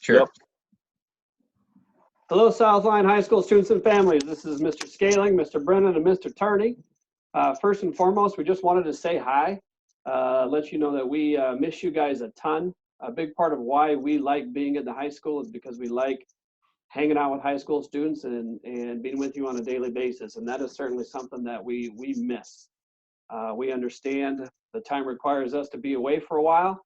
Sure. Yep. Hello, Southline High School students and families. This is Mr. Scaling, Mr. Brennan, and Mr. Turney. First and foremost, we just wanted to say hi, let you know that we miss you guys a ton. A big part of why we like being at the high school is because we like hanging out with high school students and being with you on a daily basis. And that is certainly something that we miss. We understand the time requires us to be away for a while,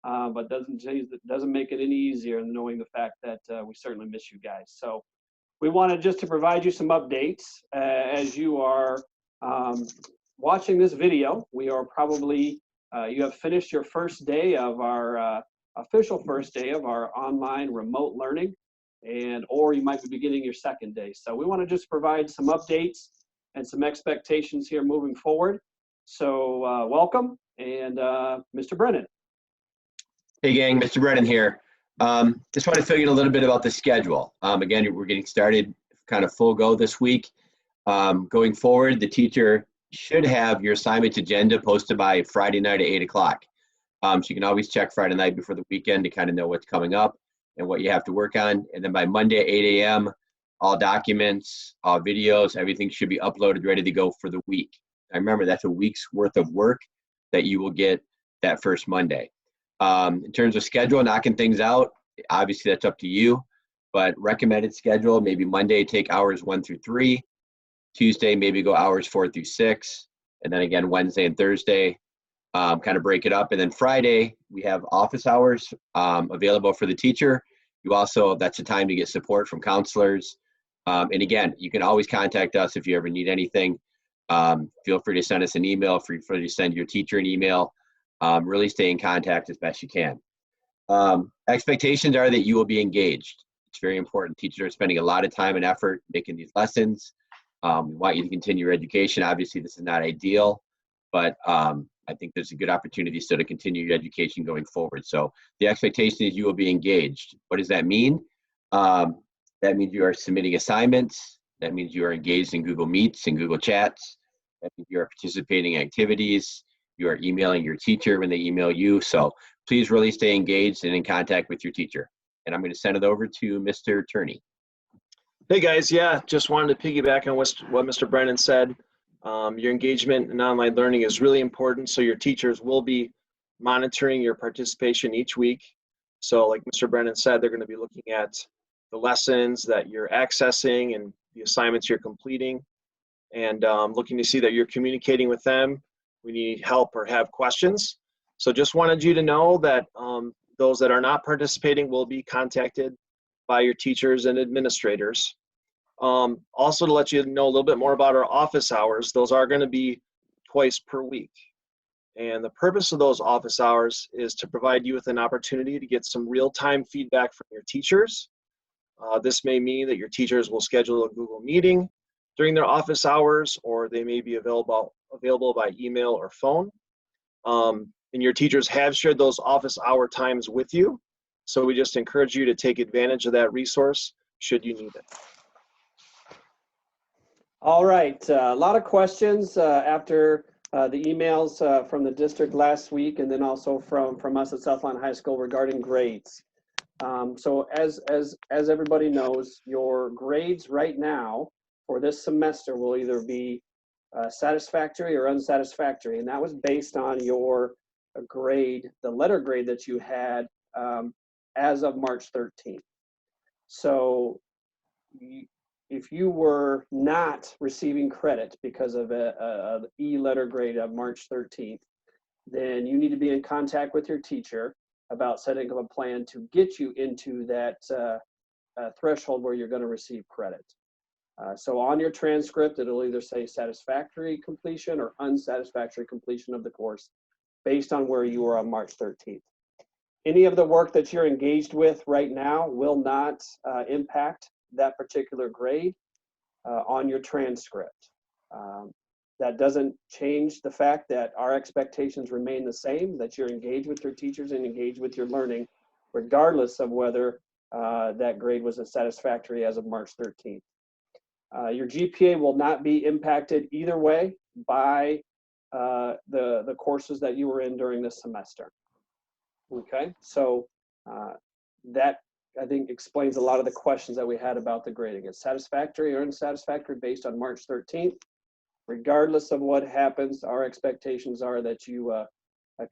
but doesn't make it any easier than knowing the fact that we certainly miss you guys. So we wanted just to provide you some updates as you are watching this video. We are probably, you have finished your first day of our official first day of our online remote learning, or you might be beginning your second day. So we want to just provide some updates and some expectations here moving forward. So welcome, and Mr. Brennan. Hey gang, Mr. Brennan here. Just want to fill you in a little bit about the schedule. Again, we're getting started kind of full go this week. Going forward, the teacher should have your assignment agenda posted by Friday night at 8 o'clock. So you can always check Friday night before the weekend to kind of know what's coming up and what you have to work on. And then by Monday at 8 a.m., all documents, all videos, everything should be uploaded, ready to go for the week. Now remember, that's a week's worth of work that you will get that first Monday. In terms of schedule, knocking things out, obviously that's up to you, but recommended schedule, maybe Monday take hours 1 through 3, Tuesday maybe go hours 4 through 6, and then again Wednesday and Thursday kind of break it up, and then Friday we have office hours available for the teacher. You also, that's the time to get support from counselors, and again, you can always contact us if you ever need anything. Feel free to send us an email, feel free to send your teacher an email. Really stay in contact as best you can. Expectations are that you will be engaged. It's very important. Teachers are spending a lot of time and effort making these lessons. We want you to continue your education. Obviously, this is not ideal, but I think there's a good opportunity still to continue your education going forward. So the expectation is you will be engaged. What does that mean? That means you are submitting assignments. That means you are engaged in Google Meets and Google Chats. That means you are participating in activities. You are emailing your teacher when they email you. So please really stay engaged and in contact with your teacher. And I'm going to send it over to Mr. Turney. Hey guys, yeah, just wanted to piggyback on what Mr. Brennan said. Your engagement in online learning is really important, so your teachers will be monitoring your participation each week. So like Mr. Brennan said, they're going to be looking at the lessons that you're accessing and the assignments you're completing, and looking to see that you're communicating with them. We need help or have questions. So just wanted you to know that those that are not participating will be contacted by your teachers and administrators. Also to let you know a little bit more about our office hours, those are going to be twice per week. And the purpose of those office hours is to provide you with an opportunity to get some real-time feedback from your teachers. This may mean that your teachers will schedule a Google meeting during their office hours, or they may be available by email or phone. And your teachers have shared those office hour times with you. So we just encourage you to take advantage of that resource should you need it. All right, a lot of questions after the emails from the district last week, and then also from us at Southline High School regarding grades. So as everybody knows, your grades right now for this semester will either be satisfactory or unsatisfactory, and that was based on your grade, the letter grade that you had as of March 13th. So if you were not receiving credit because of an E letter grade of March 13th, then you need to be in contact with your teacher about setting up a plan to get you into that threshold where you're going to receive credit. So on your transcript, it'll either say satisfactory completion or unsatisfactory completion of the course based on where you were on March 13th. Any of the work that you're engaged with right now will not impact that particular grade on your transcript. That doesn't change the fact that our expectations remain the same, that you're engaged with your teachers and engaged with your learning, regardless of whether that grade was a satisfactory as of March 13th. Your GPA will not be impacted either way by the courses that you were in during this semester. Okay, so that I think explains a lot of the questions that we had about the grading. It's satisfactory or unsatisfactory based on March 13th. Regardless of what happens, our expectations are that you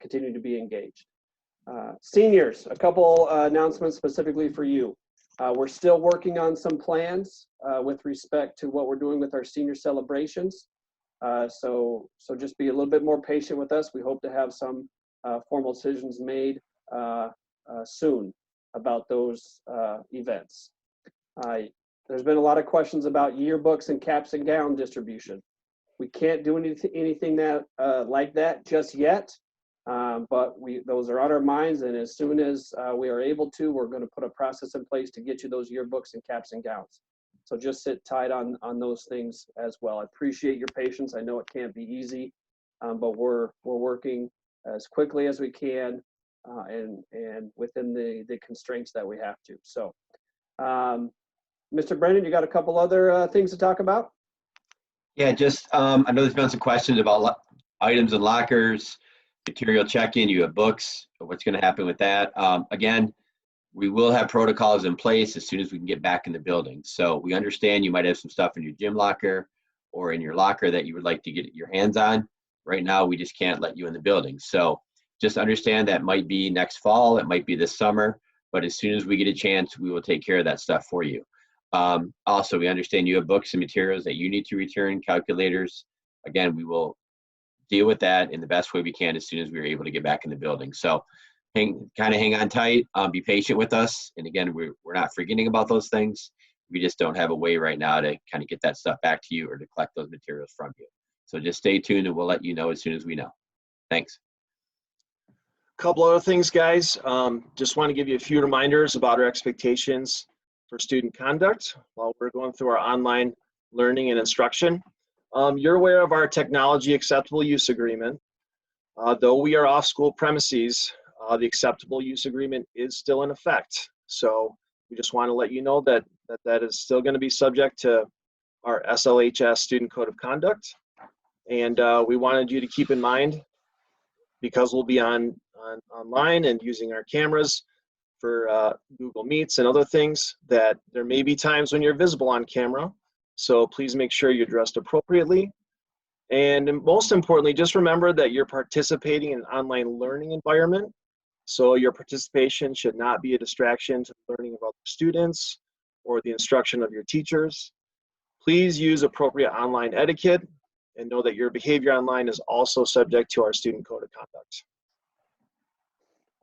continue to be engaged. Seniors, a couple announcements specifically for you. We're still working on some plans with respect to what we're doing with our senior celebrations. So just be a little bit more patient with us. We hope to have some formal decisions made soon about those events. There's been a lot of questions about yearbooks and caps and gown distribution. We can't do anything that like that just yet, but those are on our minds, and as soon as we are able to, we're going to put a process in place to get you those yearbooks and caps and gowns. So just sit tight on those things as well. I appreciate your patience. I know it can't be easy, but we're working as quickly as we can and within the constraints that we have to. So, Mr. Brennan, you got a couple other things to talk about? Yeah, just I know there's been some questions about items in lockers, material check-in. You have books. What's going to happen with that? Again, we will have protocols in place as soon as we can get back in the building. So we understand you might have some stuff in your gym locker or in your locker that you would like to get your hands on. Right now, we just can't let you in the building. So just understand that might be next fall, it might be this summer, but as soon as we get a chance, we will take care of that stuff for you. Also, we understand you have books and materials that you need to return, calculators. Again, we will deal with that in the best way we can as soon as we are able to get back in the building. So hang on tight, be patient with us. And again, we're not forgetting about those things. We just don't have a way right now to kind of get that stuff back to you or to collect those materials from you. So just stay tuned and we'll let you know as soon as we know. Thanks. Couple other things, guys. Just want to give you a few reminders about our expectations for student conduct while we're going through our online learning and instruction. You're aware of our technology acceptable use agreement. Though we are off school premises, the acceptable use agreement is still in effect. So we just want to let you know that is still going to be subject to our SLHS Student Code of Conduct. And we wanted you to keep in mind, because we'll be online and using our cameras for Google Meets and other things, that there may be times when you're visible on camera. So please make sure you're dressed appropriately. And most importantly, just remember that you're participating in an online learning environment. So your participation should not be a distraction to the learning of other students or the instruction of your teachers. Please use appropriate online etiquette and know that your behavior online is also subject to our Student Code of Conduct.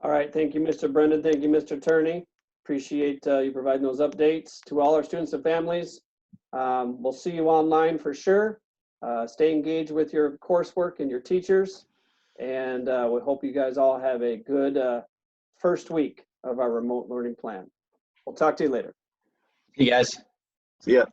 All right, thank you, Mr. Brendan. Thank you, Mr. Turney. Appreciate you providing those updates to all our students and families. We'll see you online for sure. Stay engaged with your coursework and your teachers. And we hope you guys all have a good first week of our remote learning plan. We'll talk to you later. Hey guys. See ya.